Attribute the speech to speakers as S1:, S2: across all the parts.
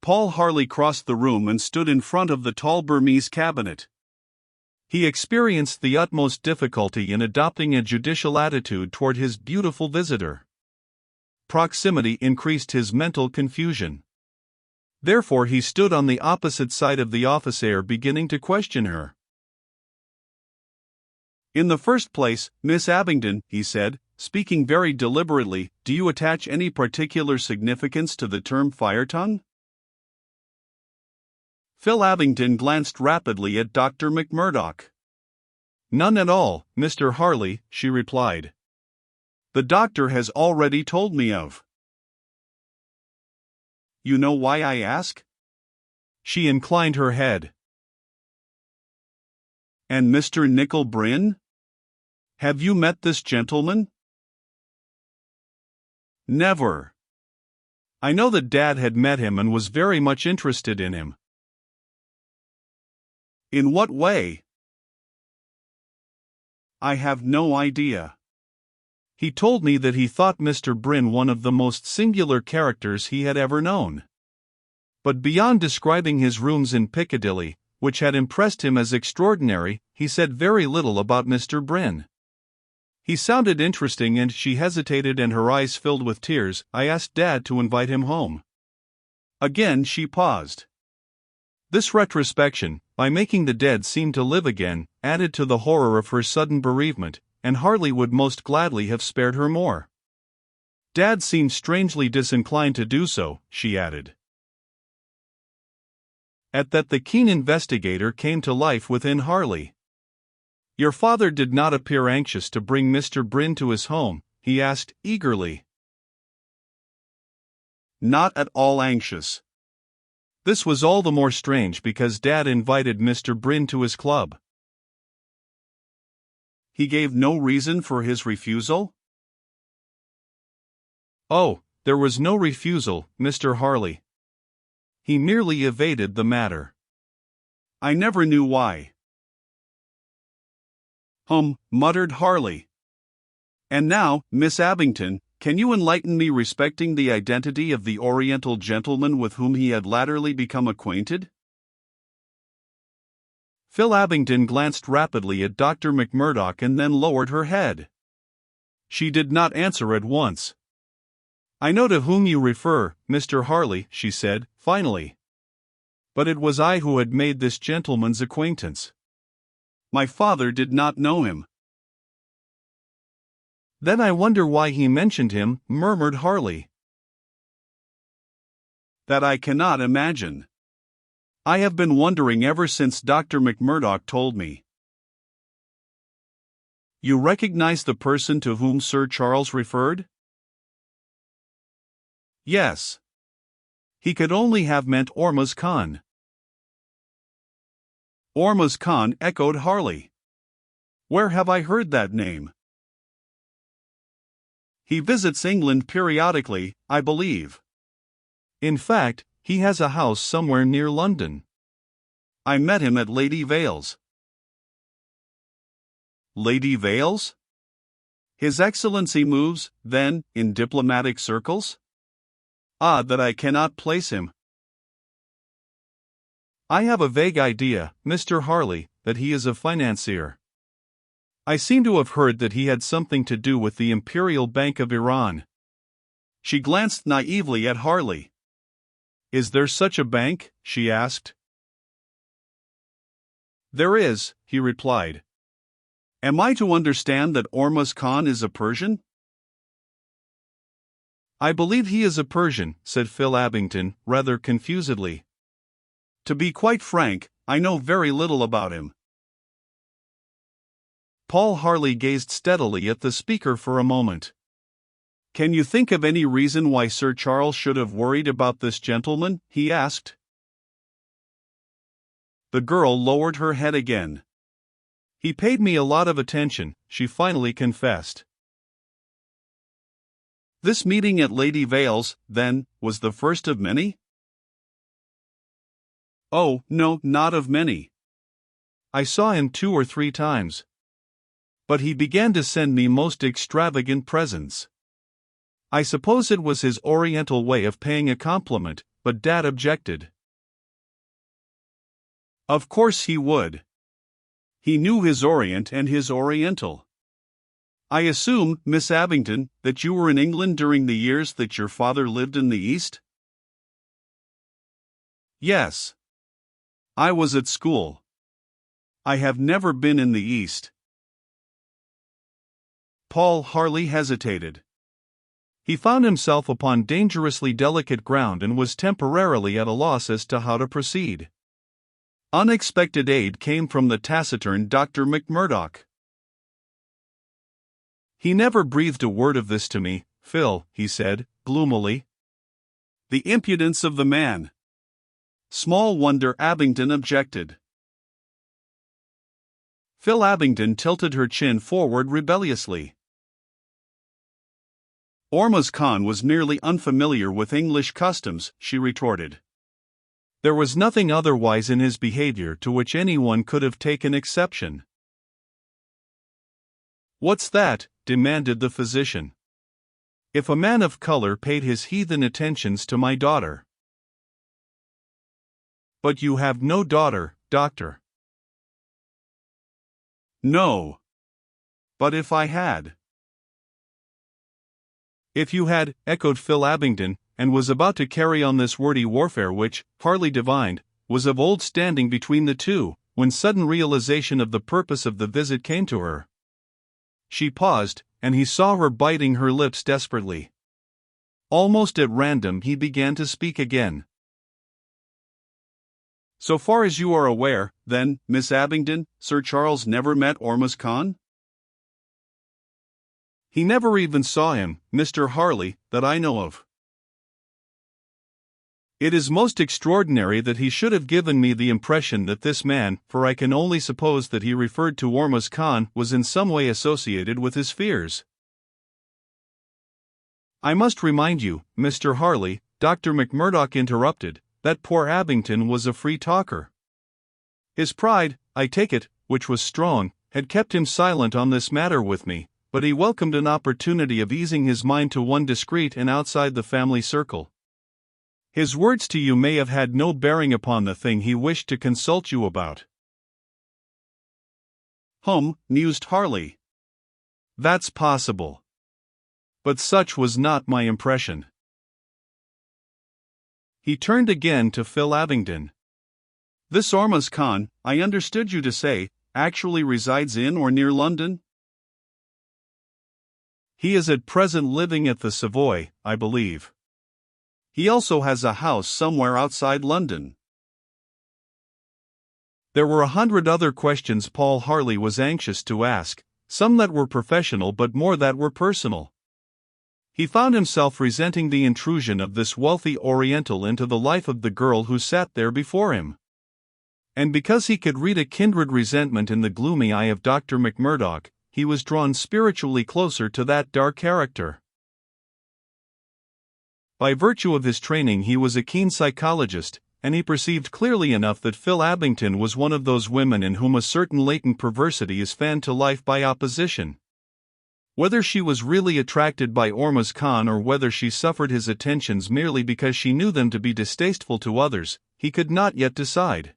S1: Paul Harley crossed the room and stood in front of the tall Burmese cabinet. He experienced the utmost difficulty in adopting a judicial attitude toward his beautiful visitor. Proximity increased his mental confusion. Therefore he stood on the opposite side of the officer, beginning to question her. "In the first place, Miss Abingdon," he said, speaking very deliberately, "do you attach any particular significance to the term fire-tongue?" Phil Abingdon glanced rapidly at Dr. McMurdoch. "None at all, Mr. Harley," she replied. "The doctor has already told me of." "You know why I ask?" She inclined her head. "And Mr. Nicol Bryn? Have you met this gentleman?" "Never." "I know that Dad had met him and was very much interested in him." "In what way?" "I have no idea. He told me that he thought Mr. Bryn one of the most singular characters he had ever known. But beyond describing his rooms in Piccadilly, which had impressed him as extraordinary, he said very little about Mr. Bryn." "He sounded interesting," and she hesitated and her eyes filled with tears. "I asked Dad to invite him home." Again she paused. This retrospection, by making the dead seem to live again, added to the horror of her sudden bereavement, and Harley would most gladly have spared her more. "Dad seemed strangely disinclined to do so," she added. At that the keen investigator came to life within Harley. "Your father did not appear anxious to bring Mr. Bryn to his home?" he asked, eagerly. "Not at all anxious." This was all the more strange because Dad invited Mr. Bryn to his club. "He gave no reason for his refusal?" "Oh, there was no refusal, Mr. Harley. He merely evaded the matter." "I never knew why." Muttered Harley. "And now, Miss Abington, can you enlighten me respecting the identity of the Oriental gentleman with whom he had latterly become acquainted?" Phil Abingdon glanced rapidly at Dr. McMurdoch and then lowered her head. She did not answer at once. "I know to whom you refer, Mr. Harley," she said, finally. "But it was I who had made this gentleman's acquaintance. My father did not know him." "Then I wonder why he mentioned him," murmured Harley. "That I cannot imagine. I have been wondering ever since Dr. McMurdoch told me." "You recognize the person to whom Sir Charles referred?" "Yes. He could only have meant Ormuz Khan." "Ormuz Khan," echoed Harley. "Where have I heard that name?" "He visits England periodically, I believe." "In fact, he has a house somewhere near London." "I met him at Lady Vale's." "Lady Vale's? His Excellency moves, then, in diplomatic circles? Odd that I cannot place him." "I have a vague idea, Mr. Harley, that he is a financier. I seem to have heard that he had something to do with the Imperial Bank of Iran." She glanced naively at Harley. "Is there such a bank?" she asked. "There is," he replied. "Am I to understand that Ormuz Khan is a Persian?" "I believe he is a Persian," said Phil Abingdon, rather confusedly. "To be quite frank, I know very little about him." Paul Harley gazed steadily at the speaker for a moment. "Can you think of any reason why Sir Charles should have worried about this gentleman?" he asked. The girl lowered her head again. "He paid me a lot of attention," she finally confessed. "This meeting at Lady Vale's, then, was the first of many?" "Oh, no, not of many. I saw him 2 or 3 times. But he began to send me most extravagant presents. I suppose it was his Oriental way of paying a compliment, but Dad objected. Of course he would. He knew his Orient and his Oriental. I assume, Miss Abington, that you were in England during the years that your father lived in the East? Yes. I was at school. I have never been in the East. Paul Harley hesitated. He found himself upon dangerously delicate ground and was temporarily at a loss as to how to proceed. Unexpected aid came from the taciturn Dr. McMurdoch. He never breathed a word of this to me, Phil, he said, gloomily. The impudence of the man. Small wonder Abington objected. Phil Abington tilted her chin forward rebelliously. Ormuz Khan was merely unfamiliar with English customs, she retorted. There was nothing otherwise in his behavior to which anyone could have taken exception. What's that? Demanded the physician. If a man of color paid his heathen attentions to my daughter. But you have no daughter, doctor. No. But if I had. If you had, echoed Phil Abington, and was about to carry on this wordy warfare which, Harley divined, was of old standing between the two, when sudden realization of the purpose of the visit came to her. She paused, and he saw her biting her lips desperately. Almost at random he began to speak again. So far as you are aware, then, Miss Abington, Sir Charles never met Ormuz Khan? He never even saw him, Mr. Harley, that I know of. It is most extraordinary that he should have given me the impression that this man, for I can only suppose that he referred to Ormuz Khan, was in some way associated with his fears. I must remind you, Mr. Harley, Dr. McMurdoch interrupted, that poor Abington was a free talker. His pride, I take it, which was strong, had kept him silent on this matter with me, but he welcomed an opportunity of easing his mind to one discreet and outside the family circle. His words to you may have had no bearing upon the thing he wished to consult you about. Mused Harley. That's possible. But such was not my impression. He turned again to Phil Abington. This Ormuz Khan, I understood you to say, actually resides in or near London? He is at present living at the Savoy, I believe. He also has a house somewhere outside London. There were 100 other questions Paul Harley was anxious to ask, some that were professional but more that were personal. He found himself resenting the intrusion of this wealthy Oriental into the life of the girl who sat there before him. And because he could read a kindred resentment in the gloomy eye of Dr. McMurdoch, he was drawn spiritually closer to that dark character. By virtue of his training he was a keen psychologist, and he perceived clearly enough that Phil Abington was one of those women in whom a certain latent perversity is fanned to life by opposition. Whether she was really attracted by Ormuz Khan or whether she suffered his attentions merely because she knew them to be distasteful to others, he could not yet decide.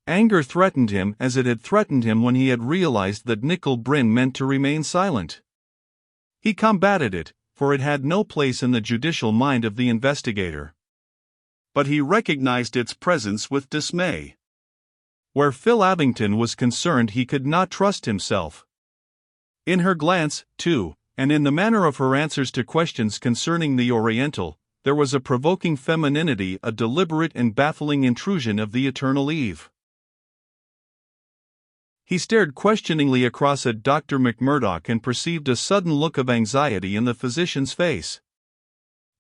S1: Anger threatened him as it had threatened him when he had realized that Nicol Bryn meant to remain silent. He combated it, for it had no place in the judicial mind of the investigator. But he recognized its presence with dismay. Where Phil Abington was concerned he could not trust himself. In her glance, too, and in the manner of her answers to questions concerning the Oriental, there was a provoking femininity, a deliberate and baffling intrusion of the eternal Eve. He stared questioningly across at Dr. McMurdoch and perceived a sudden look of anxiety in the physician's face.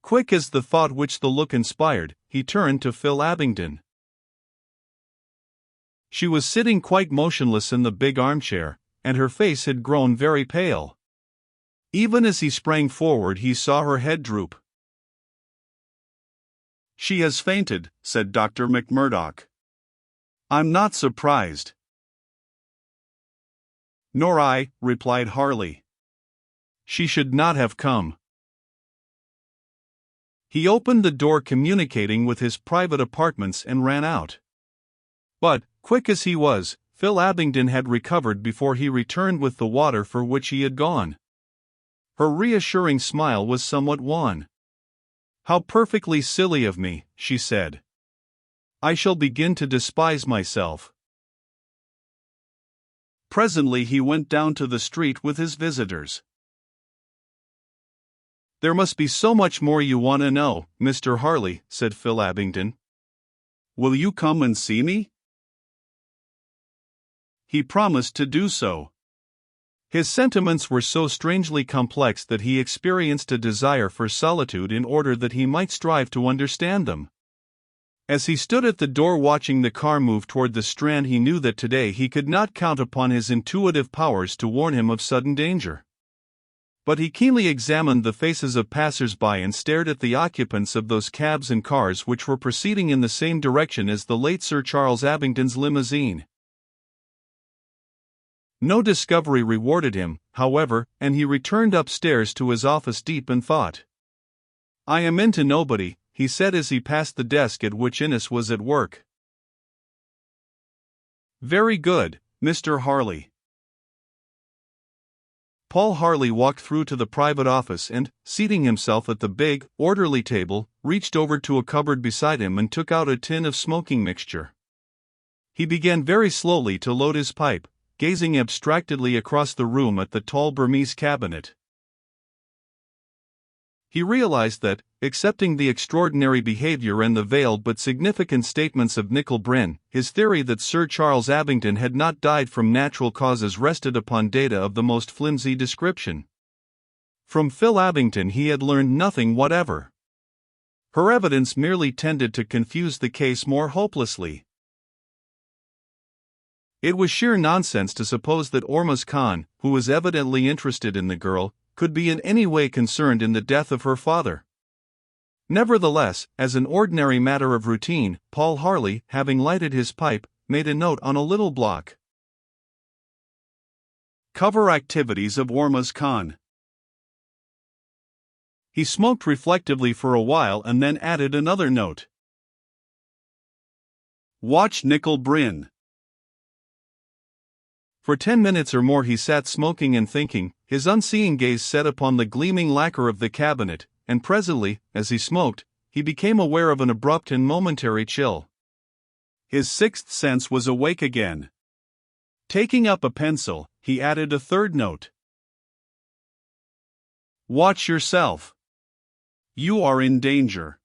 S1: Quick as the thought which the look inspired, he turned to Phil Abington. She was sitting quite motionless in the big armchair, and her face had grown very pale. Even as he sprang forward he saw her head droop. She has fainted, said Dr. McMurdoch. I'm not surprised. Nor I, replied Harley. She should not have come. He opened the door communicating with his private apartments and ran out. But, quick as he was, Phil Abingdon had recovered before he returned with the water for which he had gone. Her reassuring smile was somewhat wan. "How perfectly silly of me," she said. "I shall begin to despise myself." Presently he went down to the street with his visitors. "There must be so much more you want to know, Mr. Harley," said Phil Abingdon. "Will you come and see me?" He promised to do so. His sentiments were so strangely complex that he experienced a desire for solitude in order that he might strive to understand them. As he stood at the door watching the car move toward the Strand, he knew that today he could not count upon his intuitive powers to warn him of sudden danger. But he keenly examined the faces of passers-by and stared at the occupants of those cabs and cars which were proceeding in the same direction as the late Sir Charles Abingdon's limousine. No discovery rewarded him, however, and he returned upstairs to his office deep in thought. "I am into nobody," he said as he passed the desk at which Innes was at work. "Very good, Mr. Harley." Paul Harley walked through to the private office and, seating himself at the big, orderly table, reached over to a cupboard beside him and took out a tin of smoking mixture. He began very slowly to load his pipe, gazing abstractedly across the room at the tall Burmese cabinet. He realized that, accepting the extraordinary behavior and the veiled but significant statements of Nicol Bryn, his theory that Sir Charles Abingdon had not died from natural causes rested upon data of the most flimsy description. From Phil Abingdon he had learned nothing whatever. Her evidence merely tended to confuse the case more hopelessly. It was sheer nonsense to suppose that Ormuz Khan, who was evidently interested in the girl, could be in any way concerned in the death of her father. Nevertheless, as an ordinary matter of routine, Paul Harley, having lighted his pipe, made a note on a little block. Cover activities of Ormuz Khan. He smoked reflectively for a while and then added another note. Watch Nicol Bryn. For 10 minutes or more he sat smoking and thinking, his unseeing gaze set upon the gleaming lacquer of the cabinet, and presently, as he smoked, he became aware of an abrupt and momentary chill. His sixth sense was awake again. Taking up a pencil, he added a third note. Watch yourself. You are in danger.